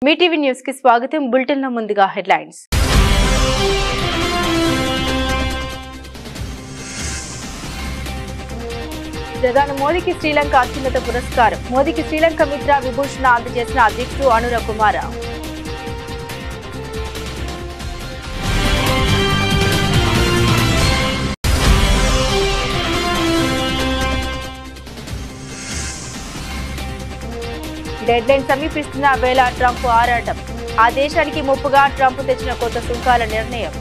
మీ TV news కి స్వాగతం. Bulletin లో ముందుగా హెడ్లైన్స్. ప్రధాని మోదీకి శ్రీలంక అత్యున్నత పురస్కారం. మోదీకి శ్రీలంక మిత్ర విభూషణ అందజేసిన అధ్యక్షుడు అనుర కుమార. డెడ్లైన్ సమీపిస్తున్న వేళ ట్రంప్ ఆరాటం. ఆ దేశానికి ముప్పుగా ట్రంప్ తెచ్చిన కొత్త సుంకాల నిర్ణయం.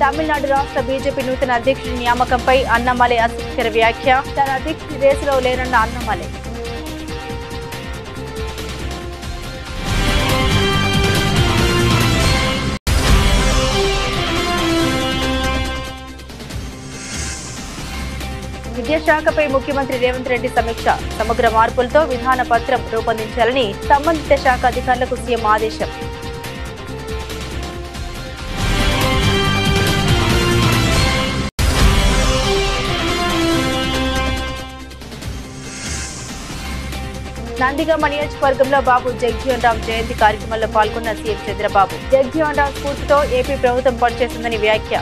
తమిళనాడు రాష్ట్ర బీజేపీ నూతన అధ్యక్షుడి నియామకంపై అన్నమలై ఆసక్తికర వ్యాఖ్య. తన అధ్యక్షుడి రేసులో లేరన్న అన్నమలై. విద్యాశాఖపై ముఖ్యమంత్రి రేవంత్ రెడ్డి సమీక్ష. సమగ్ర మార్పులతో విధాన పత్రం రూపొందించాలని సంబంధిత శాఖ అధికారులకు సీఎం ఆదేశం. నందిగామ నియోజకవర్గంలో బాబు జగజ్జీవన్ రామ్ జయంతి కార్యక్రమంలో పాల్గొన్న సీఎం చంద్రబాబు. జగజ్జీవన్ రామ్ స్ఫూర్తితో ఏపీ ప్రభుత్వం పనిచేస్తుందని వ్యాఖ్య.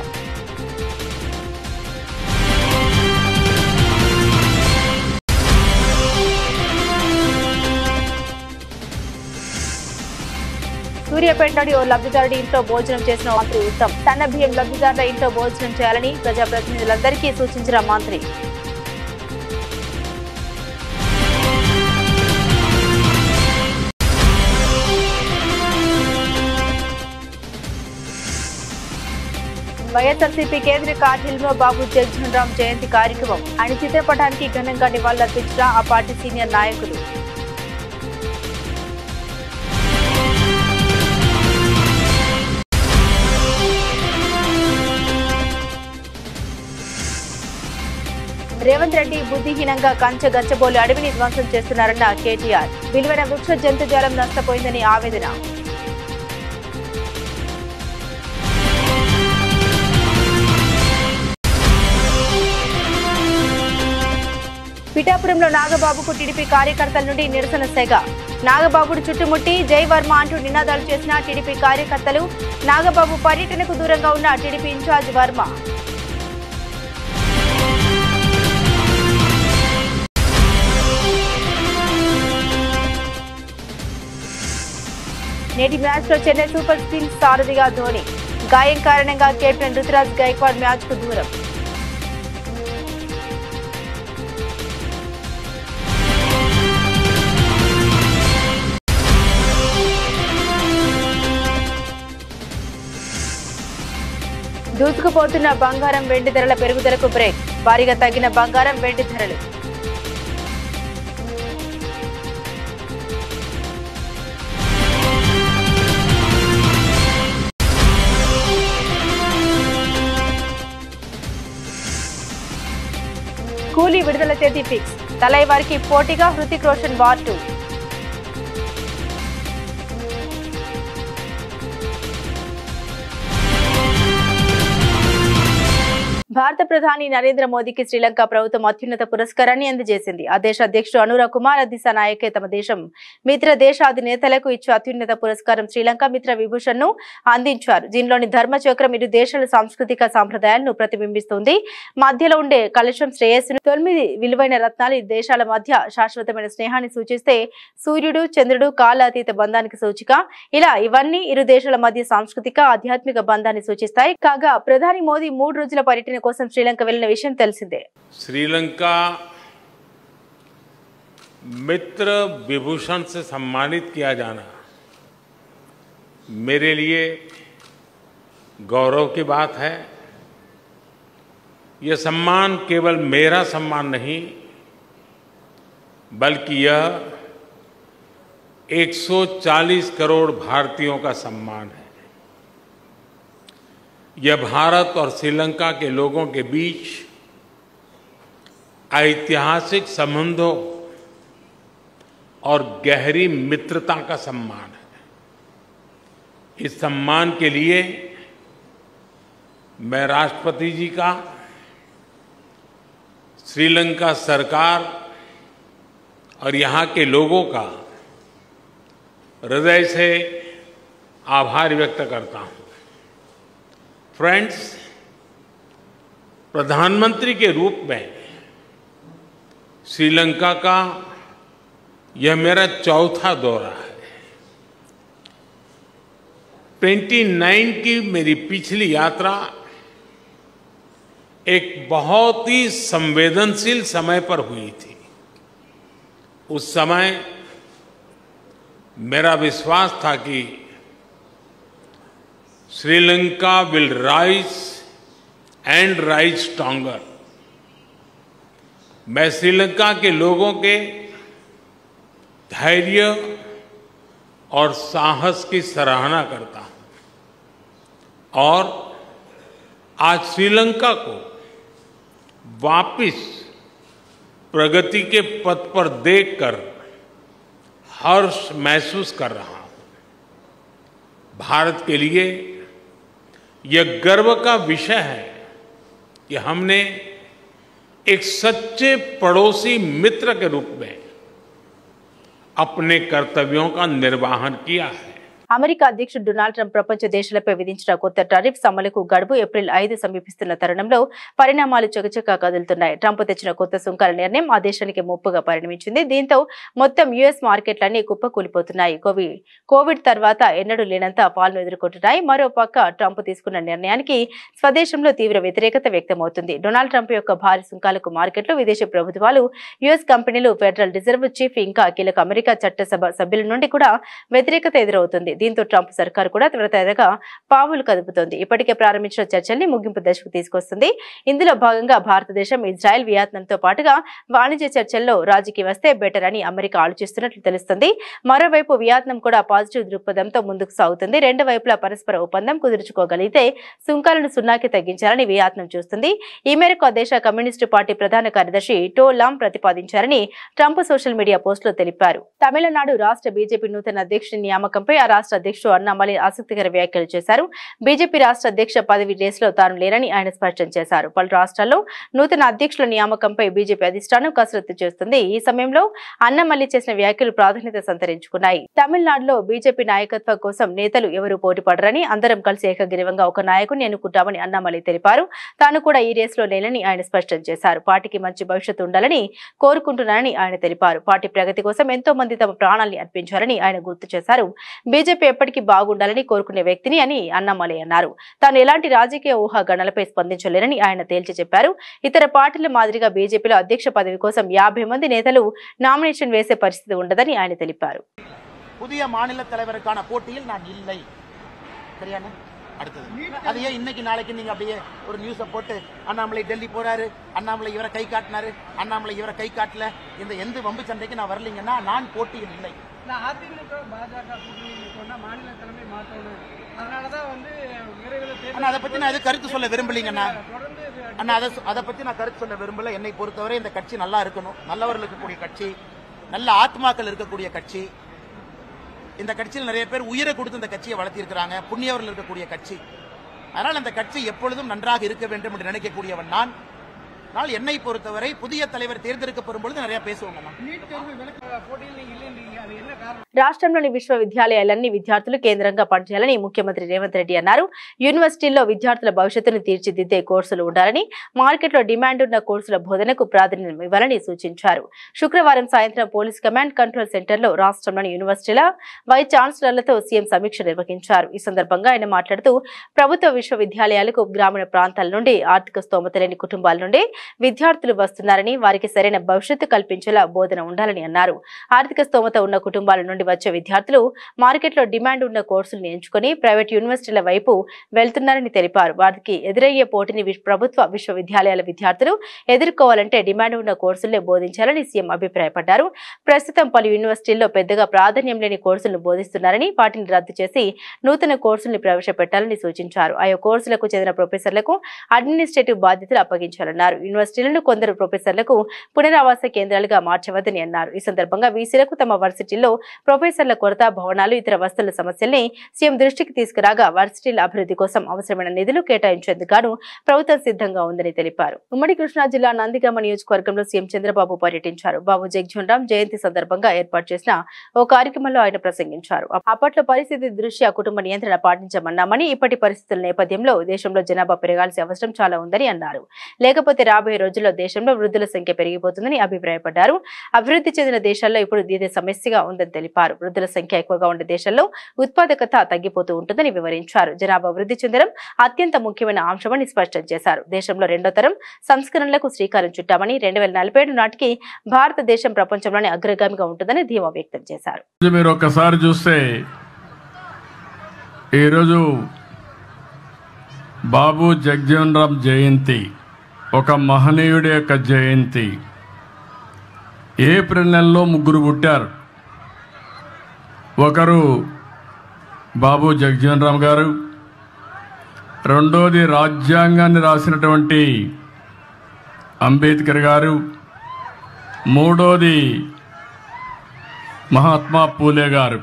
సూర్యాపేటలోని ఓ లబ్ధిదారుడి ఇంట్లో భోజనం చేసిన మంత్రి ఉత్తమ్. సన్న బియ్యం లబ్ధిదారుల ఇంట్లో భోజనం చేయాలని ప్రజాప్రతినిధులందరికీ సూచించిన మంత్రి. వైఎస్ఆర్సీపీ కేంద్ర కార్యాలయంలో బాబు జగజ్జీవన్ రామ్ జయంతి కార్యక్రమం. ఆయన చిత్రపటానికి ఘనంగా నివాళులర్పించిన ఆ పార్టీ సీనియర్ నాయకులు. రేవంత్ రెడ్డి బుద్ధిహీనంగా కంచె గచ్చబోలు అడవిని ధ్వంసం చేస్తున్నారన్న కేటీఆర్. విలువైన వృక్ష జంతుజాలం నష్టపోయిందని ఆవేదన. పిఠాపురంలో నాగబాబుకు టీడీపీ కార్యకర్తల నుండి నిరసన సెగ. నాగబాబుడు చుట్టుముట్టి జై వర్మ అంటూ నినాదాలు చేసిన టీడీపీ కార్యకర్తలు. నాగబాబు పర్యటనకు దూరంగా ఉన్న టీడీపీ ఇన్ఛార్జ్ వర్మ. నేటి మ్యాచ్ లో చెన్నై సూపర్ కింగ్స్ సారథిగా ధోని. గాయం కారణంగా కెప్టెన్ రుతురాజ్ గైక్వాడ్ మ్యాచ్ కు దూరం. దూసుకుపోతున్న బంగారం వెండి ధరల పెరుగుదలకు బ్రేక్. భారీగా తగ్గిన బంగారం వెండి ధరలు. కూలీ విడుదల తేదీ ఫిక్స్. తలైవారికి పోటీగా హృతిక్ రోషన్ వార్ 2. భారత ప్రధాని నరేంద్ర మోదీకి శ్రీలంక ప్రభుత్వం అత్యున్నత పురస్కారాన్ని అందజేసింది. ఆ దేశ అధ్యక్షుడు అనుర కుమార దిశానాయకే తమ దేశం మిత్ర దేశ అధినేతలకు ఇచ్చే అత్యున్నత పురస్కారం శ్రీలంక మిత్ర విభూషణ్ ను అందించారు. దీనిలోని ధర్మచక్రం ఇరు దేశాల సాంస్కృతిక సాంప్రదాయాలను ప్రతిబింబిస్తుంది. మధ్యలో ఉండే కలశం శ్రేయస్సును 9 విలువైన రత్నాలు ఈ దేశాల మధ్య శాశ్వతమైన స్నేహాన్ని సూచిస్తే సూర్యుడు చంద్రుడు కాలాతీత బంధానికి సూచిక. ఇలా ఇవన్నీ ఇరు దేశాల మధ్య సాంస్కృతిక ఆధ్యాత్మిక బంధాన్ని సూచిస్తాయి. కాగా ప్రధాని మోదీ 3 రోజుల పర్యటన కోసం శ్రీలంక వెళ్లిన విషయం తెలిసిందే. श्रीलंका मित्र विभूषण से सम्मानित किया जाना मेरे लिए गौरव की बात है। यह सम्मान केवल मेरा सम्मान नहीं बल्कि यह 140 करोड़ भारतीयों का सम्मान है। यह भारत और श्रीलंका के लोगों के बीच ऐतिहासिक संबंधों और गहरी मित्रता का सम्मान है। इस सम्मान के लिए मैं राष्ट्रपति जी का, श्रीलंका सरकार और यहाँ के लोगों का हृदय से आभार व्यक्त करता हूँ। फ्रेंड्स, प्रधानमंत्री के रूप में श्रीलंका का यह मेरा चौथा दौरा है। 29 की मेरी पिछली यात्रा एक बहुत ही संवेदनशील समय पर हुई थी। उस समय मेरा विश्वास था कि Sri Lanka will rise and rise stronger. मैं श्रीलंका के लोगों के धैर्य और साहस की सराहना करता हूं और आज श्रीलंका को वापस प्रगति के पथ पर देखकर हर्ष महसूस कर रहा हूं। भारत के लिए यह गर्व का विषय है कि हमने एक सच्चे पड़ोसी मित्र के रूप में अपने कर्तव्यों का निर्वहन किया है। అమెరికా అధ్యక్షుడు డొనాల్డ్ ట్రంప్ ప్రపంచ దేశాలపై విధించిన కొత్త టారిఫ్స్ అమలుకు గడువు ఏప్రిల్ 5 సమీపిస్తున్న తరుణంలో పరిణామాలు చకచకా కదులుతున్నాయి. ట్రంప్ తెచ్చిన కొత్త సుంకాల నిర్ణయం ఆ దేశానికి ముప్పుగా పరిణమించింది. దీంతో మొత్తం యుఎస్ మార్కెట్లన్నీ కుప్పకూలిపోతున్నాయి. కోవిడ్ తర్వాత ఎన్నడూ లేనంత ఫాల్ను ఎదుర్కొంటున్నాయి. మరోపక్క ట్రంప్ తీసుకున్న నిర్ణయానికి స్వదేశంలో తీవ్ర వ్యతిరేకత వ్యక్తమవుతుంది. డొనాల్డ్ ట్రంప్ యొక్క భారీ సుంకాలకు మార్కెట్లు, విదేశీ ప్రభుత్వాలు, యుఎస్ కంపెనీలు, ఫెడరల్ రిజర్వ్ చీఫ్ ఇంకా కీలక అమెరికా చట్టసభ సభ్యుల నుండి కూడా వ్యతిరేకత ఎదురవుతుంది. దీంతో ట్రంప్ సర్కారు కూడా త్వరగా పావులు కదుపుతోంది. ఇప్పటికే ప్రారంభించిన చర్చల్ని ముగింపు దశకు తీసుకొస్తుంది. ఇందులో భాగంగా భారతదేశం, ఇజ్రాయెల్, వియత్నాంతో పాటుగా వాణిజ్య చర్చల్లో రాజీకి వస్తే బెటర్ అని అమెరికా ఆలోచిస్తున్నట్లు తెలుస్తుంది. మరోవైపు వియత్నాం కూడా పాజిటివ్ దృక్పథంతో ముందుకు సాగుతుంది. రెండు వైపులా పరస్పర ఒప్పందం కుదుర్చుకోగలిగితే సుంకాలను సున్నాకి తగ్గించాలని వియత్నాం చూస్తుంది. ఈ మేరకు ఆ దేశ కమ్యూనిస్టు పార్టీ ప్రధాన కార్యదర్శి to Lam ప్రతిపాదించారని Trump social media పోస్టులో తెలిపారు. తమిళనాడు రాష్ట్ర బీజేపీ నూతన అధ్యక్షుడి నియామకంపై ఆ రాష్ట్ర అధ్యక్షుడు అన్నామలై ఆసక్తికర వ్యాఖ్యలు చేశారు. బీజేపీ రాష్ట్ర అధ్యక్ష పదవి రేసులో తాను లేరని ఆయన స్పష్టం చేశారు. పలు రాష్ట్రాల్లో నూతన అధ్యక్షుల నియామకంపై బీజేపీ అధిష్టానం కసరత్తు చేస్తుంది. ఈ సమయంలో అన్నామలై చేసిన వ్యాఖ్యలు ప్రాధాన్యత సంతరించుకున్నాయి. తమిళనాడులో బీజేపీ నాయకత్వం కోసం నేతలు ఎవరూ పోటీపడరని, అందరం కలిసి ఏకగ్రీవంగా ఒక నాయకుడిని ఎన్నుకుంటామని అన్నామలై తెలిపారు. తాను కూడా ఈ రేసులో లేనని ఆయన స్పష్టం చేశారు. పార్టీకి మంచి భవిష్యత్తు ఉండాలని కోరుకుంటున్నానని ఆయన తెలిపారు. పార్టీ ప్రగతి కోసం ఎంతో మంది తమ ప్రాణాల్ని అర్పించారని ఆయన గుర్తు చేశారు. బీజేపీ ఎప్పటికీ బాగుండాలని కోరుకునే వ్యక్తిని అని అన్నామలై అన్నారు. తాను ఎలాంటి రాజకీయ ఊహాగానాలపై స్పందించలేరని ఆయన తేల్చి చెప్పారు. ఇతర పార్టీల మాదిరిగా బీజేపీలో అధ్యక్ష పదవి కోసం 50 మంది నేతలు నామినేషన్ వేసే పరిస్థితి ఉండదని ఆయన తెలిపారు. புதிய மாநில தலைவருக்கான போட்டியில் நான் இல்லை. சரியான அடுத்தது அது ஏன் இன்னைக்கு நாளைக்கு நீங்க அப்படியே ஒரு நியூஸை போட்டு அண்ணாமலை டெல்லி போறாரு, அண்ணாமலை இவரை கை காட்டினாரு, அண்ணாமலை இவரை கை காட்டல, இந்த எந்த வம்பு சண்டைக்கு நான் வரலீங்கன்னா நான் போட்டியில் இல்லை. அதிமுக பாஜக கூட்டணி சொன்னா மாநில தலைமை மாற்றணும், அதனாலதான் விரைவில் அதை பத்தி நான் எது கருத்து சொல்ல விரும்பலீங்கண்ணா. அண்ணா அதை பத்தி நான் கருத்து சொல்ல விரும்பல. என்னை பொறுத்தவரை இந்த கட்சி நல்லா இருக்கணும், நல்லவர்கள் இருக்கக்கூடிய கட்சி, நல்ல ஆத்மாக்கள் இருக்கக்கூடிய கட்சி. இந்த கட்சியில் நிறைய பேர் உயிரை கொடுத்து இந்த கட்சியை வளர்த்திருக்கிறாங்க, புண்ணியவர்கள் இருக்கக்கூடிய கட்சி. அதனால் அந்த கட்சி எப்பொழுதும் நன்றாக இருக்க வேண்டும் என்று நினைக்கக்கூடியவன் நான். என்னை பொறுத்தவரை புதிய தலைவர் தேர்ந்தெடுக்கப்படும் பொழுது நிறைய பேசுவாங்க. రాష్ట్రంలోని విశ్వవిద్యాలయాలన్నీ విద్యార్థులు కేంద్రంగా పనిచేయాలని ముఖ్యమంత్రి రేవంత్ రెడ్డి అన్నారు. యూనివర్సిటీల్లో విద్యార్థుల భవిష్యత్తును తీర్చిదిద్దే కోర్సులు ఉండాలని, మార్కెట్లో డిమాండ్ ఉన్న కోర్సుల బోధనకు ప్రాధాన్యం ఇవ్వాలని సూచించారు. శుక్రవారం సాయంత్రం పోలీస్ కమాండ్ కంట్రోల్ సెంటర్లో రాష్ట్రంలోని యూనివర్సిటీల వైస్ ఛాన్సలర్లతో సీఎం సమీక్ష నిర్వహించారు. ఈ సందర్భంగా ఆయన మాట్లాడుతూ ప్రభుత్వ విశ్వవిద్యాలయాలకు గ్రామీణ ప్రాంతాల నుండి, ఆర్థిక స్తోమత లేని కుటుంబాల నుండి విద్యార్థులు వస్తున్నారని, వారికి సరైన భవిష్యత్తు కల్పించేలా బోధన ఉండాలని అన్నారు. ఆర్థిక స్తోమత ఉన్న కుటుంబాల నుండి వచ్చే విద్యార్థులు మార్కెట్లో డిమాండ్ ఉన్న కోర్సులను ఎంచుకొని ప్రైవేట్ యూనివర్సిటీల వైపు వెళ్తున్నారని తెలిపారు. వారికి ఎదురయ్యే పోటీని ప్రభుత్వ విశ్వవిద్యాలయాల విద్యార్థులు ఎదుర్కోవాలంటే డిమాండ్ ఉన్న కోర్సులే బోధించాలని సీఎం అభిప్రాయపడ్డారు. ప్రస్తుతం పలు యూనివర్సిటీల్లో పెద్దగా ప్రాధాన్యం లేని కోర్సులను బోధిస్తున్నారని, వాటిని రద్దు చేసి నూతన కోర్సుల్ని ప్రవేశపెట్టాలని సూచించారు. ఆయా కోర్సులకు చెందిన ప్రొఫెసర్లకు అడ్మినిస్ట్రేటివ్ బాధ్యతలు అప్పగించాలన్నారు. యూనివర్సిటీలను కొందరు ప్రొఫెసర్లకు పునరావాస కేంద్రాలుగా మార్చవద్దని అన్నారు. ఈ సందర్భంగా వీసీలకు తమ వర్సిటీల్లో ప్రొఫెసర్ల కొరత, భవనాలు, ఇతర వస్తువుల సమస్యల్ని సీఎం దృష్టికి తీసుకురాగా వర్సిటీల అభివృద్ధి కోసం అవసరమైన నిధులు కేటాయించేందుకు ప్రభుత్వం సిద్ధంగా ఉందని తెలిపారు. ఉమ్మడి కృష్ణా జిల్లా నందిగామ నియోజకవర్గంలో సీఎం చంద్రబాబు పర్యటించారు. బాబు జగజ్జీవన్ రామ్ జయంతి సందర్భంగా ఏర్పాటు చేసిన ఓ కార్యక్రమంలో ఆయన ప్రసంగించారు. అప్పట్లో పరిస్థితి దృష్ట్యా కుటుంబ నియంత్రణ పాటించమన్నామని, ఇప్పటి పరిస్థితుల నేపథ్యంలో దేశంలో జనాభా పెరగాల్సిన అవసరం చాలా ఉందని అన్నారు. లేకపోతే రాబోయే రోజుల్లో దేశంలో వృద్ధుల సంఖ్య పెరిగిపోతుందని అభిప్రాయపడ్డారు. అభివృద్ధి చెందిన దేశాల్లో ఇప్పుడు ఇదే సమస్యగా ఉందని తెలిపారు. వృద్ధుల సంఖ్య ఎక్కువగా ఉండే దేశాల్లో ఉత్పాదకత తగ్గిపోతూ ఉంటుందని వివరించారు. జనాభా వృద్ధి చెందడం అత్యంత ముఖ్యమైన అంశమని స్పష్టం చేశారు. దేశంలో రెండో తరం సంస్కరణలకు శ్రీకారం చుట్టామని, 2047 నాటికి భారతదేశం ప్రపంచంలోనే అగ్రగామిగా ఉంటుందని ధీమా వ్యక్తం చేశారు. మీరు ఒక్కసారి చూస్తే ఈరోజు బాబు జగజ్జీవన్ రామ్ జయంతి ఒక మహనీయుడి యొక్క జయంతి. ఏప్రిల్ నెలలో ముగ్గురు పుట్టారు. ఒకరు బాబు జగజ్జీవన్ రామ్ గారు, రెండోది రాజ్యాంగాన్ని రాసినటువంటి అంబేద్కర్ గారు, మూడోది మహాత్మా పూలే గారు.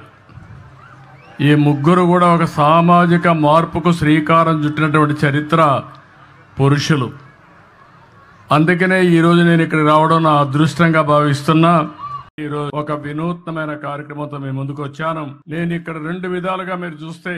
ఈ ముగ్గురు కూడా ఒక సామాజిక మార్పుకు శ్రీకారం చుట్టినటువంటి చరిత్ర పురుషులు. అందుకనే ఈరోజు నేను ఇక్కడ రావడం నా అదృష్టంగా భావిస్తున్నా. ఈరోజు ఒక వినూత్నమైన కార్యక్రమంతో మేము ముందుకు వచ్చాను. నేను ఇక్కడ రెండు విధాలుగా మీరు చూస్తే,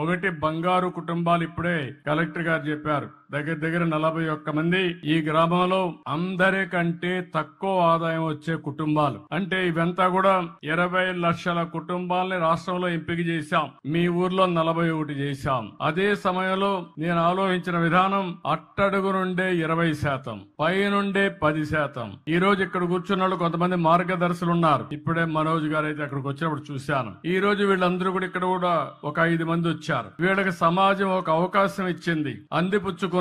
ఒకటి బంగారు కుటుంబాలు. ఇప్పుడే కలెక్టర్ గారు చెప్పారు, దగ్గర 41 మంది ఈ గ్రామంలో అందరికంటే తక్కువ ఆదాయం వచ్చే కుటుంబాలు. అంటే ఇవంతా కూడా 20 లక్షల కుటుంబాలని రాష్ట్రంలో ఎంపిక చేశాం. మీ ఊర్లో 41 చేశాం. అదే సమయంలో నేను ఆలోచించిన విధానం అట్టడుగు నుండే 20%, పై నుండే 10%. ఈ రోజు ఇక్కడ కూర్చున్న కొంతమంది మార్గదర్శులు ఉన్నారు. ఇప్పుడే మనోజ్ గారు అయితే అక్కడికి వచ్చినప్పుడు చూశాను. ఈ రోజు వీళ్ళందరూ కూడా ఇక్కడ కూడా ఒక 5 మంది వచ్చారు. వీళ్ళకి సమాజం ఒక అవకాశం ఇచ్చింది, అందిపుచ్చుకున్నారు.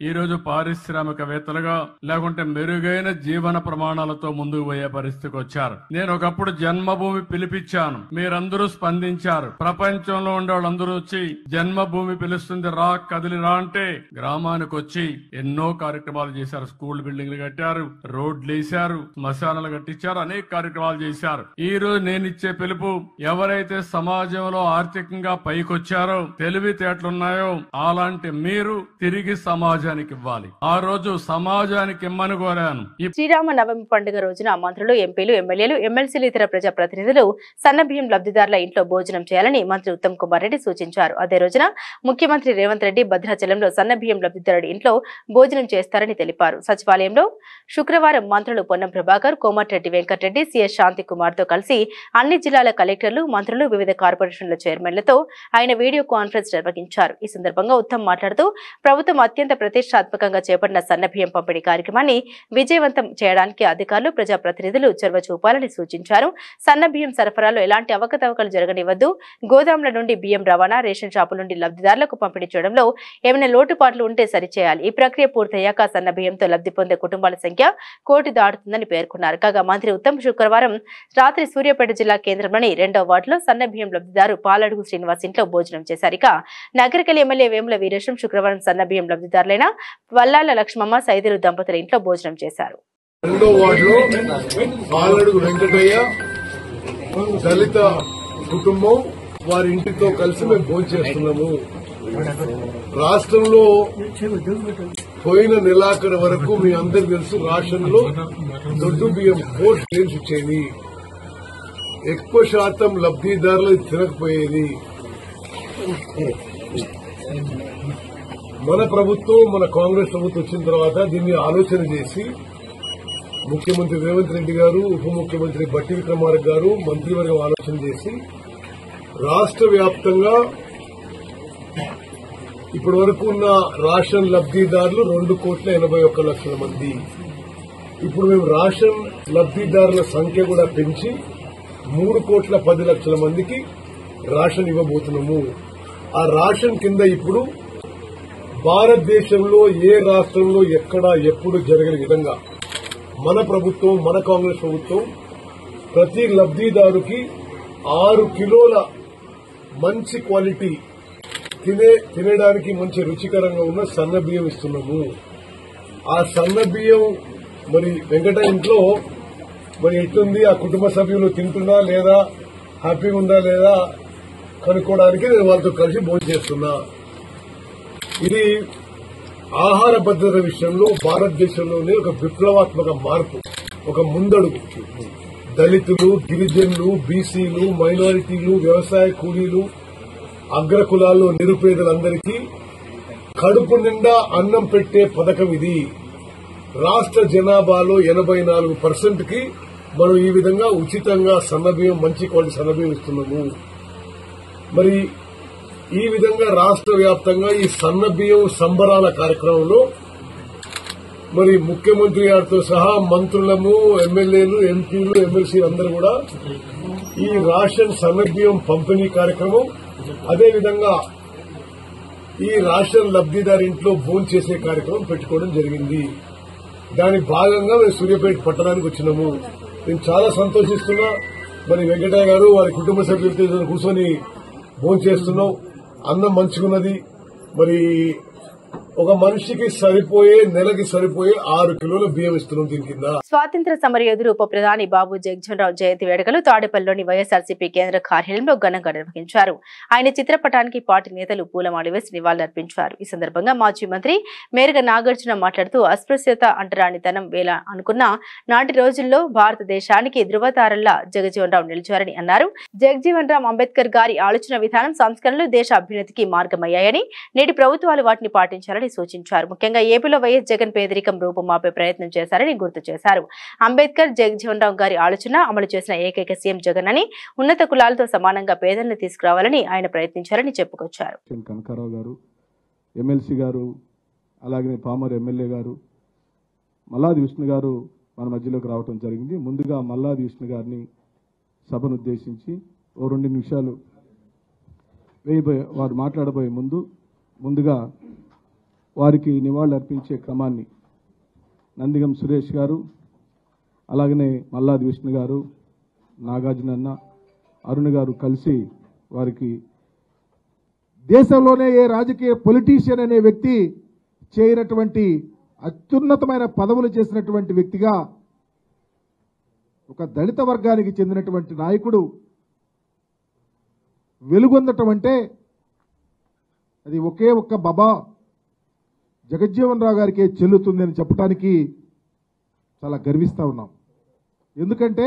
ఈ రోజు పారిశ్రామికవేత్తలుగా, లేకుంటే మెరుగైన జీవన ప్రమాణాలతో ముందుకు పోయే పరిస్థితికి వచ్చారు. నేను ఒకప్పుడు జన్మభూమి పిలిపించాను, మీరందరూ స్పందించారు. ప్రపంచంలో ఉండే వాళ్ళందరూ వచ్చి జన్మభూమి పిలుస్తుంది రా, కదిలి రా అంటే గ్రామానికి వచ్చి ఎన్నో కార్యక్రమాలు చేశారు. స్కూల్ బిల్డింగ్లు కట్టారు, రోడ్లు వేశారు, శ్మశానాలు కట్టించారు, అనేక కార్యక్రమాలు చేశారు. ఈ రోజు నేను ఇచ్చే పిలుపు, ఎవరైతే సమాజంలో ఆర్థికంగా పైకొచ్చారో, తెలివితేటలున్నాయో అలాంటి మీరు తిరిగి సమాజానికి ఇవ్వాలి. ఆ రోజు సమాజానికి ఇమ్మని కోరాను. శ్రీరామ నవమి పండుగ రోజున మంత్రులు, ఎంపీలు, ఎమ్మెల్యేలు, ఎమ్మెల్సీలు, ఇతర ప్రజాప్రతినిధులు సన్నబియ్యం లబ్ధిదారుల ఇంట్లో భోజనం చేయాలని మంత్రి ఉత్తమ్ కుమార్ రెడ్డి సూచించారు. అదే రోజున ముఖ్యమంత్రి రేవంత్ రెడ్డి భద్రాచలంలో సన్నబియ్యం లబ్ధిదారుడి ఇంట్లో భోజనం చేస్తారని తెలిపారు. సచివాలయంలో శుక్రవారం మంత్రులు పొన్నం ప్రభాకర్, కోమటిరెడ్డి వెంకటరెడ్డి, సిఎస్ శాంతి కుమార్ తో కలిసి అన్ని జిల్లాల కలెక్టర్లు, మంత్రులు, వివిధ కార్పొరేషన్ల చైర్మన్లతో ఆయన వీడియో కాన్ఫరెన్స్ నిర్వహించారు. ఈ సందర్భంగా ఉత్తమ్ మాట్లాడుతూ, ప్రభుత్వం అత్యంత ప్రతిష్టాత్మకంగా చేపట్టిన సన్నబియ్యం పంపిణీ కార్యక్రమాన్ని విజయవంతం చేయడానికి అధికారులు, ప్రజాప్రతినిధులు చొరవ చూపాలని సూచించారు. సన్నబియ్యం సరఫరాలో ఎలాంటి అవకతవకలు జరగనివ్వద్దు. గోదాముల నుండి బియ్యం రవాణా, రేషన్ షాపుల నుండి లబ్ధిదారులకు పంపిణీ చేయడంలో ఏమైనా లోటుపాట్లు ఉంటే సరిచేయాలి. ఈ ప్రక్రియ పూర్తయ్యాక సన్నబియ్యంతో లబ్ధి పొందే కుటుంబాల సంఖ్య 1 కోటి దాటుతుందని పేర్కొన్నారు. కాగా మంత్రి ఉత్తమ్ శుక్రవారం రాత్రి సూర్యాపేట జిల్లా కేంద్రంలోని 2వ వార్డులో సన్నబియ్యం లబ్ధిదారు పాలడుగు శ్రీనివాస్ ఇంట్లో భోజనం చేశారు. ఇక నగరికల్ ఎమ్మెల్యే వేముల వీరేశం శుక్రవారం సన్నబియ్యం లబ్ధిదారులైన వల్లాల లక్ష్మమ్మ, సైదులు దంపతుల ఇంట్లో భోజనం చేశారు. 2వ వార్డులో పాలడుగు వెంకటయ్య దళిత కుటుంబం వారి ఇంటితో కలిసి మేము భోజనం చేస్తున్నాము. రాష్ట్రంలో పోయిన నెలాఖరు వరకు మీ అందరికి తెలుసు, రాష్ట్రంలో దొడ్డు బియ్యం 4 స్ట్రీమ్స్ ఇచ్చేది. ఎక్కువ శాతం లబ్ధిదారులు తినకపోయేది. మన ప్రభుత్వం, మన కాంగ్రెస్ ప్రభుత్వం వచ్చిన తర్వాత దీన్ని ఆలోచన చేసి ముఖ్యమంత్రి రేవంత్ రెడ్డి గారు, ఉప ముఖ్యమంత్రి బట్టి విక్రమార్క గారు, మంత్రివర్గం ఆలోచన చేసి రాష్ట్ర వ్యాప్తంగా ఇప్పటి వరకు ఉన్న రేషన్ లబ్ధిదారులు 2,81,00,000 మంది. ఇప్పుడు మేము రేషన్ లబ్ధిదారుల సంఖ్య కూడా పెంచి 3,10,00,000 మందికి రేషన్ ఇవ్వబోతున్నాము. ఆ రేషన్ కింద ఇప్పుడు భారతదేశంలో ఏ రాష్ట్రంలో ఎక్కడ ఎప్పుడు జరగని విధంగా మన ప్రభుత్వం, మన కాంగ్రెస్ ప్రభుత్వం ప్రతి లబ్ధిదారుకి 6 కిలోల మంచి క్వాలిటీ తినడానికి మంచి రుచికరంగా ఉన్న సన్న బియ్యం ఇస్తున్నాము. ఆ సన్న బియ్యం మరి వెంకట ఇంట్లో మరి ఎట్లుంది, ఆ కుటుంబ సభ్యులు తింటున్నా లేదా, హ్యాపీగా ఉందా లేదా కనుక్కోవడానికి నేను వాళ్ళతో కలిసి భోజనం చేస్తున్నా. ఇది ఆహార భద్రత విషయంలో భారతదేశంలోనే ఒక విప్లవాత్మక మార్పు, ఒక ముందడుగు. దళితులు, గిరిజనులు, బీసీలు, మైనారిటీలు, వ్యవసాయ కూలీలు, అగ్రకులాల్లో నిరుపేదలందరికీ కడుపు నిండా అన్నం పెట్టే పథకం ఇది. రాష్ట్ర జనాభాలో 84%కి మనం ఈ విధంగా ఉచితంగా సన్నబియ్యం, మంచి క్వాలిటీ సన్నబియ్యం ఇస్తున్నాము. మరి ఈ విధంగా రాష్ట్ర వ్యాప్తంగా ఈ సన్నబియ్యం సంబరాల కార్యక్రమంలో మరి ముఖ్యమంత్రి గారితో సహా మంత్రులము, ఎమ్మెల్యేలు, ఎంపీలు, ఎమ్మెల్సీలు అందరూ కూడా ఈ రేషన్ సన్నబియ్యం పంపిణీ కార్యక్రమం, అదేవిధంగా ఈ రేషన్ లబ్దిదారి ఇంట్లో భోజనం చేసే కార్యక్రమం పెట్టుకోవడం జరిగింది. దాని భాగంగా మేము సూర్యాపేట పట్టణానికి వచ్చినాము. నేను చాలా సంతోషిస్తున్నా. మరి వెంకటయ్య గారు వారి కుటుంబ సభ్యులతో కూర్చొని భోజనం చేస్తున్నాం. అన్నం మంచుకున్నది. మరి ఒక మనిషికి సరిపోయే, నెలకి సరిపోయే 6 కిలోల బియ్యం ఇస్తున్నాం దీని కింద. స్వాతంత్ర సమరయోధుడు ఉప ప్రధాని బాబు జగజ్జీవన్రావు జయంతి వేడుకలు తాడేపల్లిలోని వైఎస్ఆర్సీపీ కేంద్ర కార్యాలయంలో ఘనంగా నిర్వహించారు. ఆయన చిత్రపటానికి పార్టీ నేతలు పూలమాల వేసి నివాళులర్పించారు. ఈ సందర్భంగా మాజీ మంత్రి మేరగ నాగార్జున మాట్లాడుతూ అస్పృశ్యత అంటరానితనం వేళ అనుకున్న నాటి రోజుల్లో భారతదేశానికి ధృవతారల్లా జగజ్జీవన్రావు నిలిచారని అన్నారు. జగజ్జీవన్రామ్ అంబేద్కర్ గారి ఆలోచన విధానం, సంస్కరణలు దేశ అభ్యున్నతికి మార్గమయ్యాయని, నేటి ప్రభుత్వాలు వాటిని పాటించాలని సూచించారు. ముఖ్యంగా ఏపీలో వైఎస్ జగన్ పేదరికం రూపుమాపే ప్రయత్నం చేశారని గుర్తు చేశారు. అంబేద్కర్ జగజ్జీవన్రావు గారి ఆలోచన అమలు చేసిన ఏకైక సీఎం జగన్ అని, ఉన్నత కులాలతో సమానంగా పేదలను తీసుకురావాలని ఆయన ప్రయత్నించారని చెప్పుకొచ్చారు. కనకారావు గారు, ఎమ్మెల్సీ గారు, అలాగే పామర్ ఎమ్మెల్యే గారు, మల్లాది విష్ణు గారు మన మధ్యలోకి రావడం జరిగింది. ముందుగా మల్లాది విష్ణు గారిని సభను ఉద్దేశించి 2 నిమిషాలు వారు మాట్లాడబోయే ముందుగా వారికి నివాళులు అర్పించే క్రమాన్ని నందిగం సురేష్ గారు, అలాగనే మల్లాది విష్ణు గారు, నాగార్జున, అరుణ్ గారు కలిసి వారికి దేశంలోనే ఏ రాజకీయ పొలిటీషియన్ అనే వ్యక్తి చేయనటువంటి అత్యున్నతమైన పదవులు చేసినటువంటి వ్యక్తిగా, ఒక దళిత వర్గానికి చెందినటువంటి నాయకుడు వెలుగొందటం అంటే అది ఒకే ఒక్క బాబా జగజ్జీవన్రావు గారికే చెల్లుతుంది అని చెప్పడానికి చాలా గర్విస్తూ ఉన్నాం. ఎందుకంటే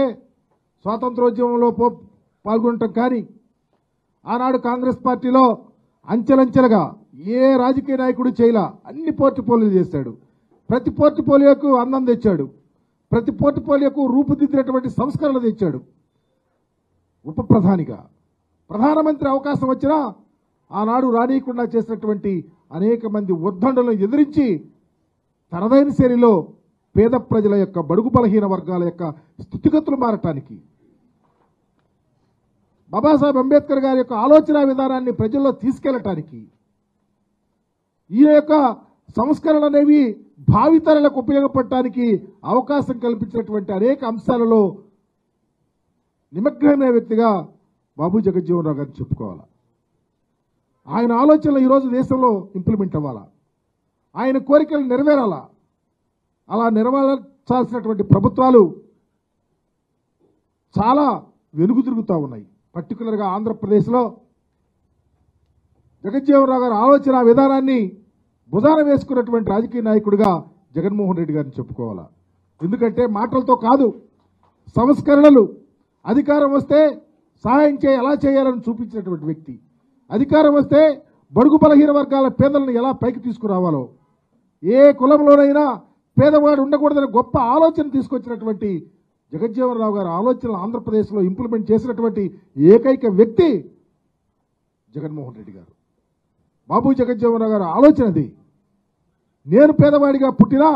స్వాతంత్రోద్యమంలో పాల్గొనటం కానీ, ఆనాడు కాంగ్రెస్ పార్టీలో అంచెలంచెలుగా ఏ రాజకీయ నాయకుడు చేయలా అన్ని పోర్ట్ఫోలియోలు చేశాడు. ప్రతి పోర్ట్ఫోలియోకు అందం తెచ్చాడు. ప్రతి పోర్ట్ఫోలియోకు రూపుదిద్దినటువంటి సంస్కరణలు తెచ్చాడు. ఉప ప్రధానిగా ప్రధానమంత్రి అవకాశం వచ్చినా ఆనాడు రానీయకుండా చేసినటువంటి అనేక మంది ఉద్దండులను ఎదిరించి తనదైన శైలిలో పేద ప్రజల యొక్క, బడుగు బలహీన వర్గాల యొక్క స్థితిగతులు మారటానికి, బాబాసాహెబ్ అంబేద్కర్ గారి యొక్క ఆలోచన విధానాన్ని ప్రజల్లో తీసుకెళ్లటానికి, ఈ యొక్క సంస్కరణలు అనేవి భావితరాలకు ఉపయోగపడటానికి అవకాశం కల్పించినటువంటి అనేక అంశాలలో నిమగ్నమైన వ్యక్తిగా బాబు జగజ్జీవన్రావు గారిని చెప్పుకోవాలి. ఆయన ఆలోచనలు ఈరోజు దేశంలో ఇంప్లిమెంట్ అవ్వాలా, ఆయన కోరికలు నెరవేరాలా. అలా నెరవేర్చాల్సినటువంటి ప్రభుత్వాలు చాలా వెనుగు తిరుగుతూ ఉన్నాయి. పర్టికులర్గా ఆంధ్రప్రదేశ్లో జగజ్జీవన్రావు గారి ఆలోచన విధానాన్ని భుజాన వేసుకున్నటువంటి రాజకీయ నాయకుడిగా జగన్మోహన్ రెడ్డి గారిని చెప్పుకోవాలా. ఎందుకంటే మాటలతో కాదు, సంస్కరణలు, అధికారం వస్తే సహాయం ఎలా చేయాలని చూపించినటువంటి వ్యక్తి, అధికారం వస్తే బడుగు బలహీన వర్గాల పేదలను ఎలా పైకి తీసుకురావాలో, ఏ కులంలోనైనా పేదవాడు ఉండకూడదని గొప్ప ఆలోచన తీసుకొచ్చినటువంటి జగజ్జీవన్రావు గారి ఆలోచనలు ఆంధ్రప్రదేశ్లో ఇంప్లిమెంట్ చేసినటువంటి ఏకైక వ్యక్తి జగన్మోహన్ రెడ్డి గారు. బాబు జగజ్జీవన్రావు గారి ఆలోచనది. నేను పేదవాడిగా పుట్టినా,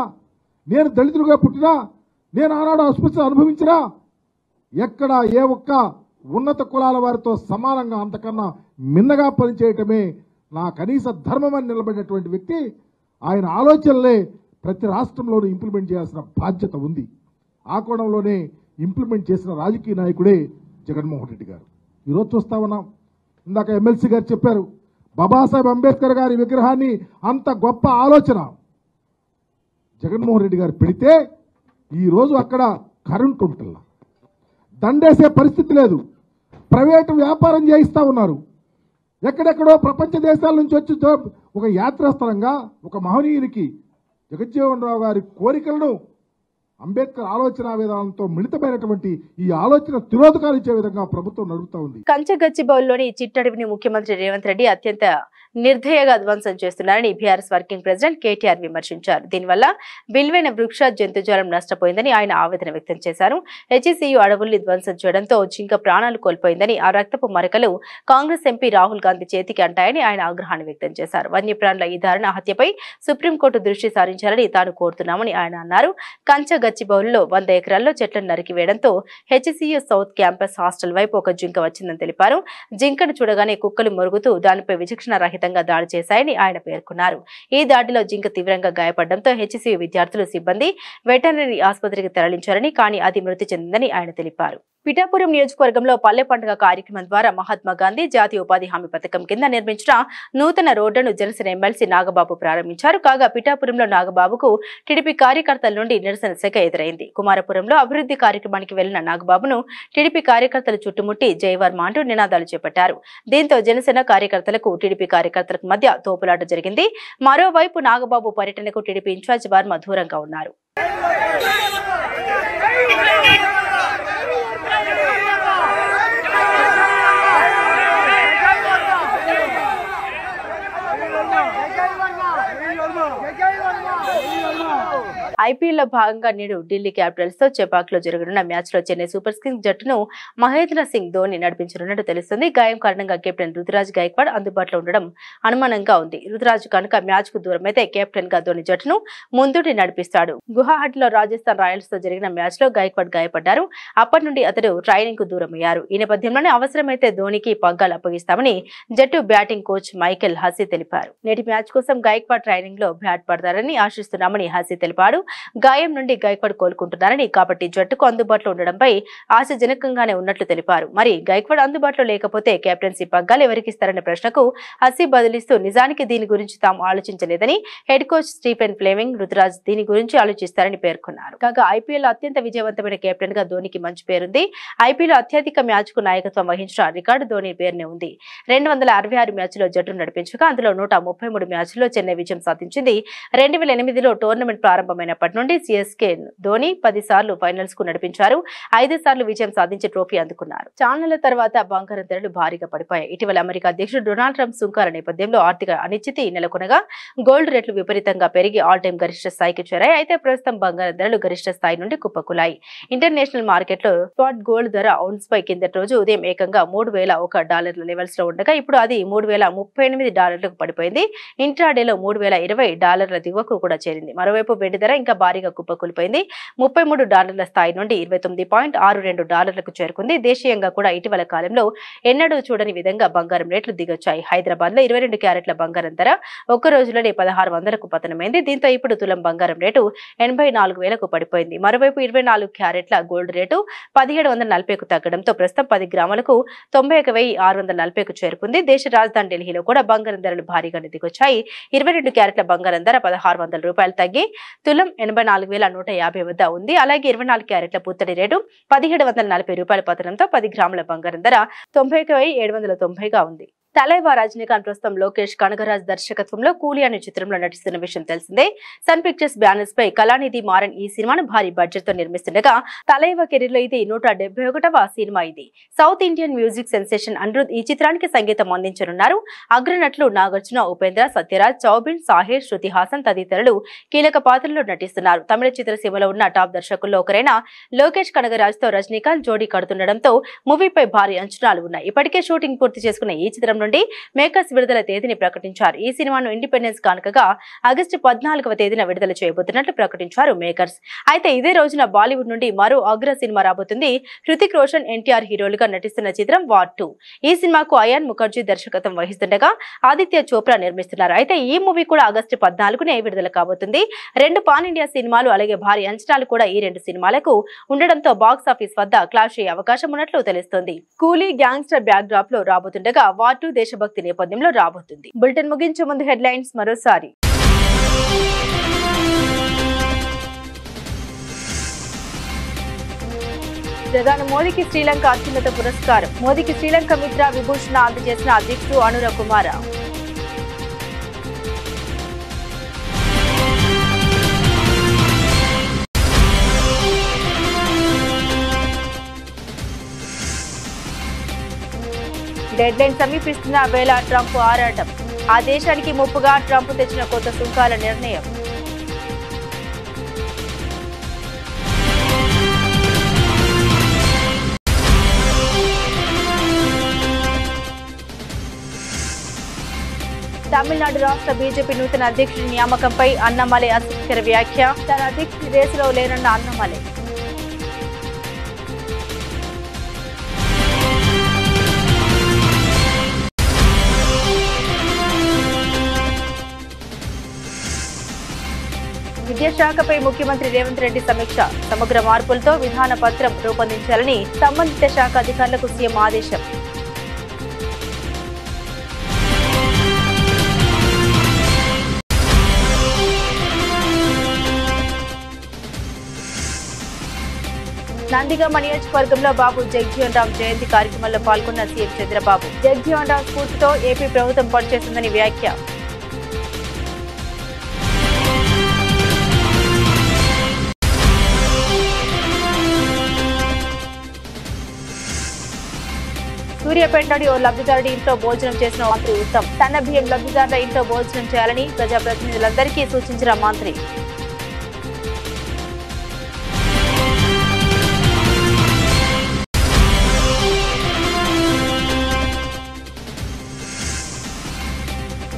నేను దళితుడిగా పుట్టినా, నేను ఆనాడు అస్పృశ్యత అనుభవించినా, ఎక్కడ ఏ ఒక్క ఉన్నత కులాల వారితో సమానంగా అంతకన్నా మిన్నగా పనిచేయటమే నా కనీస ధర్మం అని నిలబడినటువంటి వ్యక్తి. ఆయన ఆలోచనలే ప్రతి రాష్ట్రంలోనూ ఇంప్లిమెంట్ చేయాల్సిన బాధ్యత ఉంది. ఆ కోణంలోనే ఇంప్లిమెంట్ చేసిన రాజకీయ నాయకుడే జగన్మోహన్ రెడ్డి గారు. ఈరోజు చూస్తా ఉన్నాం, ఇందాక ఎమ్మెల్సీ గారు చెప్పారు, బాబాసాహెబ్ అంబేద్కర్ గారి విగ్రహాన్ని అంత గొప్ప ఆలోచన జగన్మోహన్ రెడ్డి గారు పెడితే ఈరోజు అక్కడ కరెంట్ ఉంటుందా, దండేసే పరిస్థితి లేదు. ప్రైవేటు వ్యాపారం చేయిస్తూ ఉన్నారు. ఎక్కడెక్కడో ప్రపంచ దేశాల నుంచి వచ్చి ఒక యాత్రాస్థలంగా ఒక మహనీయునికి జగజ్జీవన్ రావు గారి కోరికలను అంబేద్కర్ ఆలోచన విధానంతో మిళితమైనటువంటి ఈ ఆలోచన తిరోధకాలు ఇచ్చే విధంగా ప్రభుత్వం నడుపుతా ఉంది. కంచగచ్చిబౌలిలోని చిట్టడవిని ముఖ్యమంత్రి రేవంత్ రెడ్డి అత్యంత నిర్దయగా ధ్వంసం చేస్తున్నారని బీఆర్ఎస్ వర్కింగ్ ప్రెసిడెంట్ కేటీఆర్ విమర్శించారు. దీనివల్ల విలువైన వృక్ష జంతుజాలం నష్టపోయిందని ఆయన ఆవేదన వ్యక్తం చేశారు. హెచ్ఈసీయూ అడవుల్ని ధ్వంసం చేయడంతో జింక ప్రాణాలు కోల్పోయిందని, ఆ రక్తపు మరకలు కాంగ్రెస్ ఎంపీ రాహుల్ గాంధీ చేతికి అంటాయని ఆయన ఆగ్రహాన్ని వ్యక్తం చేశారు. వన్యప్రాణుల ఈ దారుణ హత్యపై సుప్రీంకోర్టు దృష్టి సారించాలని తాను కోరుతున్నామని ఆయన అన్నారు. కంచగచ్చిబౌలిలో 100 ఎకరాల్లో చెట్లను నరికివేయడంతో హెచ్ఈసీయూ సౌత్ క్యాంపస్ హాస్టల్ వైపు ఒక జింక వచ్చిందని తెలిపారు. జింకను చూడగానే కుక్కలు మొరుగుతూ దానిపై విచక్షణ రహితంగా దాడి చేశాయని ఆయన పేర్కొన్నారు. ఈ దాడిలో జింక తీవ్రంగా గాయపడడంతో హెచ్ఈసీయూ విద్యార్థులు, సిబ్బంది వెటర్నరీ ఆసుపత్రికి తరలించారని, కానీ అది మృతి చెందిందని ఆయన తెలిపారు. పిఠాపురం నియోజకవర్గంలో పల్లె పండుగ కార్యక్రమం ద్వారా మహాత్మా గాంధీ జాతీయ ఉపాధి హామీ పథకం కింద నిర్మించిన నూతన రోడ్డును జనసేన ఎమ్మెల్సీ నాగబాబు ప్రారంభించారు. కాగా పిఠాపురంలో నాగబాబుకు టీడీపీ కార్యకర్తల నుండి నిరసన శాఖ ఎదురైంది. కుమారపురంలో అభివృద్ధి కార్యక్రమానికి వెళ్లిన నాగబాబును టీడీపీ కార్యకర్తలు చుట్టుముట్టి జైవర్మ అంటూ నినాదాలు చేపట్టారు. దీంతో జనసేన కార్యకర్తలకు టీడీపీ కార్యకర్తలకు మధ్య తోపులాట జరిగింది. మరోవైపు నాగబాబు పర్యటనకు టీడీపీ ఇన్ఛార్జ్ వర్మ దూరంగా ఉన్నారు. ఐపీఎల్లో భాగంగా నేడు ఢిల్లీ క్యాపిటల్స్ తో చెపాక్లో జరగనున్న మ్యాచ్ లో చెన్నై సూపర్ కింగ్స్ జట్టును మహేంద్ర సింగ్ ధోని నడిపించనున్నట్టు తెలుస్తుంది. గాయం కారణంగా కెప్టెన్ రుతురాజ్ గైక్వాడ్ అందుబాటులో ఉండడం అనుమానంగా ఉంది. రుతురాజ్ కనుక మ్యాచ్ కు దూరమైతే కెప్టెన్ గా ధోని జట్టును ముందుండి నడిపిస్తాడు. గువాహటిలో రాజస్థాన్ రాయల్స్ తో జరిగిన మ్యాచ్ లో గైక్వాడ్ గాయపడ్డారు. అప్పటి నుండి అతడు ట్రైనింగ్ కు దూరమయ్యారు. ఈ నేపథ్యంలోనే అవసరమైతే ధోనికి పగ్గాలు అప్పగిస్తామని జట్టు బ్యాటింగ్ కోచ్ మైకెల్ హసీ తెలిపారు. నేటి మ్యాచ్ కోసం గైక్వాడ్ ట్రైనింగ్ లో బ్యాట్ పడతారని ఆశిస్తున్నామని హసీ తెలిపాడు. గాయం నుండి గైక్వాడ్ కోలుకుంటున్నారని, కాబట్టి జట్టుకు అందుబాటులో ఉండడంపై ఆశాజనకంగానే ఉన్నట్లు తెలిపారు. మరి గైక్వాడ్ అందుబాటులో లేకపోతే కెప్టెన్సీ పగ్గాలు ఎవరికిస్తారనే ప్రశ్నకు హసీ బదులిస్తూ, నిజానికి దీని గురించి తాము ఆలోచించలేదని, head coach Stephen Fleming Ruturaj దీని గురించి ఆలోచిస్తారని పేర్కొన్నారు. కాగా ఐపీఎల్ అత్యంత విజయవంతమైన కెప్టెన్ గా ధోనికి మంచి పేరుంది. ఐపీఎల్ అత్యధిక మ్యాచ్ కు నాయకత్వం వహించిన రికార్డు ధోని పేరునే ఉంది. 266 మ్యాచ్లో జట్టును నడిపించగా అందులో 133 మ్యాచ్ల్లో చెన్నై విజయం సాధించింది. 2008లో టోర్నమెంట్ ప్రారంభమైనప్పటి నుండి సిఎస్కే ధోని 10 సార్లు ఫైనల్స్ కు నడిపించారు. 5 సార్లు విజయం సాధించి ట్రోఫీ అందుకున్నారు. చాన్నాళ్ల తర్వాత బంగారం ధరలు భారీగా పడిపోయాయి. ఇటీవల అమెరికా అధ్యక్షుడు డొనాల్డ్ ట్రంప్ సుంకాల నేపథ్యంలో ఆర్థిక అనిశ్చితి నెలకొనగా గోల్డ్ రేట్లు విపరీతంగా పెరిగి ఆల్ టైమ్ గరిష్ట స్థాయికి చేరాయి. అయితే ప్రస్తుతం బంగారం ధరలు గరిష్ట స్థాయి నుండి కుప్పకూలాయి. ఇంటర్నేషనల్ మార్కెట్లో స్పాట్ గోల్డ్ ధర ఔన్స్ పై కిందటి రోజు ఉదయం ఏకంగా $3,001 లెవెల్స్ లో ఉండగా ఇప్పుడు అది $3,038 పడిపోయింది. ఇంట్రాడేలో $3,020 దిగువకు కూడా చేరింది. మరోవైపు వెండి ధర ఇంకా భారీగా కుప్పకూలిపోయింది. $33 స్థాయి నుండి $29.62 చేరుకుంది. దేశీయంగా కూడా ఇటీవల కాలంలో ఎన్నడూ చూడని విధంగా బంగారం రేట్లు దిగొచ్చాయి. హైదరాబాద్ లో 22 క్యారెట్ల బంగారం ధర ఒక్క రోజులోనే 1600కు పతనమైంది. దీంతో ఇప్పుడు తులం బంగారం రేటు 84,000కు పడిపోయింది. మరోవైపు 24 క్యారెట్ల గోల్డ్ రేటు 1740కు తగ్గడంతో ప్రస్తుతం 10 గ్రాములకు 91,640కు చేరుకుంది. దేశ రాజధాని ఢిల్లీలో కూడా బంగారం ధరలు భారీగానే దిగొచ్చాయి. 22 క్యారెట్ల బంగారం ధర $1,600 తగ్గి తులం 84,150 వద్ద ఉంది. అలాగే 24 క్యారెట్ల పుత్తడి రేటు $1,740 పతనంతో 10 గ్రాముల బంగారం ధర 91,790గా ఉంది. తలైవా రజనీకాంత్ ప్రస్తుతం లోకేష్ కనగరాజ్ దర్శకత్వంలో కూలీ అనే చిత్రంలో నటిస్తున్న విషయం తెలిసిందే. సన్ పిక్చర్స్ బ్యానర్స్ పై కళానిధి మారన్ ఈ సినిమాను భారీ బడ్జెట్ తో నిర్మిస్తుండగా తలైవా కెరీర్ లో ఇది 171వ సినిమా. ఇది south Indian music sensation Anirudh ఈ చిత్రానికి సంగీతం అందించనున్నారు. అగ్రనటులు నాగార్జున, ఉపేంద్ర, సత్యరాజ్, చౌబిన్, సాహిర్, శృతి హాసన్ తదితరులు కీలక పాత్రల్లో నటిస్తున్నారు. తమిళ చిత్రసీమలో ఉన్న టాప్ దర్శకుల్లో ఒకరైన లోకేష్ కనగరాజ్ తో రజనీకాంత్ జోడీ కడుతుండటంతో మూవీపై భారీ అంచనాలు ఉన్నాయి. ఇప్పటికే షూటింగ్ పూర్తి చేసుకున్న ఈ చిత్రం నుండి మేకర్స్ విడుదల తేదీని ప్రకటించారు. ఈ సినిమాను ఇండిపెండెన్స్ కానుకగా ఆగస్టు 14వ తేదీన విడుదల చేయబోతున్నట్లు ప్రకటించారు మేకర్స్. అయితే ఇదే రోజున బాలీవుడ్ నుండి మరో అగ్ర సినిమా రాబోతుంది. హృతిక్ రోషన్, ఎన్టీఆర్ హీరోలుగా నటిస్తున్న చిత్రం వార్ 2. ఈ సినిమాకు అయాన్ ముఖర్జీ దర్శకత్వం వహిస్తుండగా ఆదిత్య చోప్రా నిర్మిస్తున్నారు. అయితే ఈ మూవీ కూడా ఆగస్టు 14నే విడుదల కాబోతుంది. 2 పాన్ ఇండియా సినిమాలు అలాగే భారీ అంచనాలు కూడా ఈ 2 సినిమాలకు ఉండడంతో బాక్స్ ఆఫీస్ వద్ద క్లాష్ అయ్యే అవకాశం ఉన్నట్లు తెలుస్తోంది. కూలీ గ్యాంగ్స్టర్ బ్యాక్ డ్రాప్ లో రాబోతుండగా వార్ 2 దేశభక్తి నేపథ్యంలో రాబోతుంది. బులెటిన్ ముగించే ముందు హెడ్లైన్స్ మరోసారి. ప్రధాని మోదీకి శ్రీలంక అత్యున్నత పురస్కారం. మోదీకి శ్రీలంక మిత్ర విభూషణ అందజేసిన అధ్యక్షుడు అనురా కుమార. డెడ్లైన్ సమీపిస్తున్న వేళ ట్రంప్ ఆరాటం. ఆ దేశానికి ముప్పుగా ట్రంప్ తెచ్చిన కొత్త సుంకాల నిర్ణయం. తమిళనాడు రాష్ట్ర బీజేపీ నూతన అధ్యక్షుడి నియామకంపై అన్నమలై అసహ్యకర వ్యాఖ్య. తన అధ్యక్షుడి రేసులో లేనన్న అన్నమలై. విద్యాశాఖపై ముఖ్యమంత్రి రేవంత్ రెడ్డి సమీక్ష. సమగ్ర మార్పులతో విధాన పత్రం రూపొందించాలని సంబంధిత శాఖ అధికారులకు సీఎం ఆదేశం. నందిగామ నియోజకవర్గంలో బాబు జగజ్జీవన్ రామ్ జయంతి కార్యక్రమంలో పాల్గొన్న సీఎం చంద్రబాబు. జగజ్జీవన్ రామ్ స్ఫూర్తితో ఏపీ ప్రభుత్వం పనిచేస్తుందని వ్యాఖ్య. సూర్యాపేటలోని ఓ లబ్ధిదారుడి ఇంట్లో భోజనం చేసిన మంత్రి ఉత్తమ్. సన్న బియ్యం లబ్ధిదారుల ఇంట్లో భోజనం చేయాలని ప్రజాప్రతినిధులందరికీ సూచించిన మంత్రి.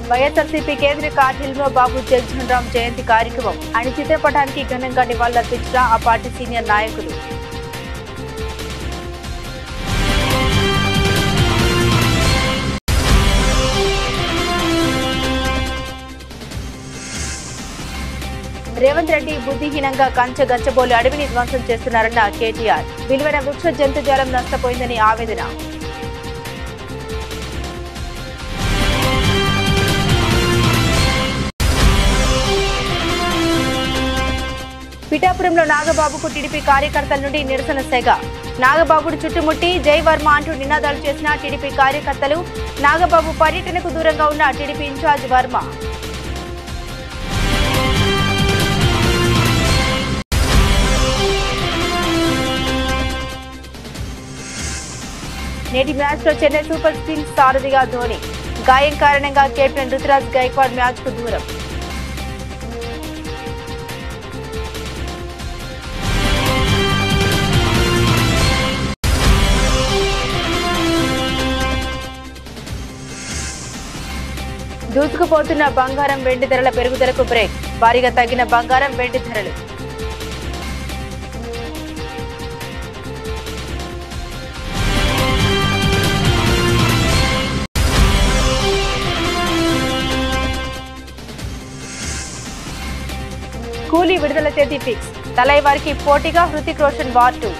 వైఎస్ఆర్సీపీ కేంద్ర కార్యాలయంలో బాబు జగజ్జీవన్ రామ్ జయంతి కార్యక్రమం. ఆయన చిత్రపటానికి ఘనంగా నివాళులర్పించిన ఆ పార్టీ సీనియర్ నాయకులు. రేవంత్ రెడ్డి బుద్ధిహీనంగా గచ్చబోలు అడవిని ధ్వంసం చేస్తున్నారన్న కేటీఆర్. విలువైన వృక్ష జంతుజాలం నష్టపోయిందని ఆవేదన. పిఠాపురంలో నాగబాబుకు టీడీపీ కార్యకర్తల నుండి నిరసన సెగ. నాగబాబును చుట్టుముట్టి జై వర్మ అంటూ నినాదాలు చేసిన టీడీపీ కార్యకర్తలు. నాగబాబు పర్యటనకు దూరంగా ఉన్న టీడీపీ ఇన్ఛార్జ్ వర్మ. నేటి మ్యాచ్ లో చెన్నై సూపర్ కింగ్స్ సారథిగా ధోని. గాయం కారణంగా కెప్టెన్ రుతురాజ్ గైక్వాడ్ మ్యాచ్ కు దూరం. దూసుకుపోతున్న బంగారం వెండి ధరల పెరుగుదలకు బ్రేక్. భారీగా తగ్గిన బంగారం వెండి ధరలు. కూలీ విడుదల తేదీ ఫిక్స్. తలైవారికి పోటీగా హృతిక్ రోషన్ వార్ 2.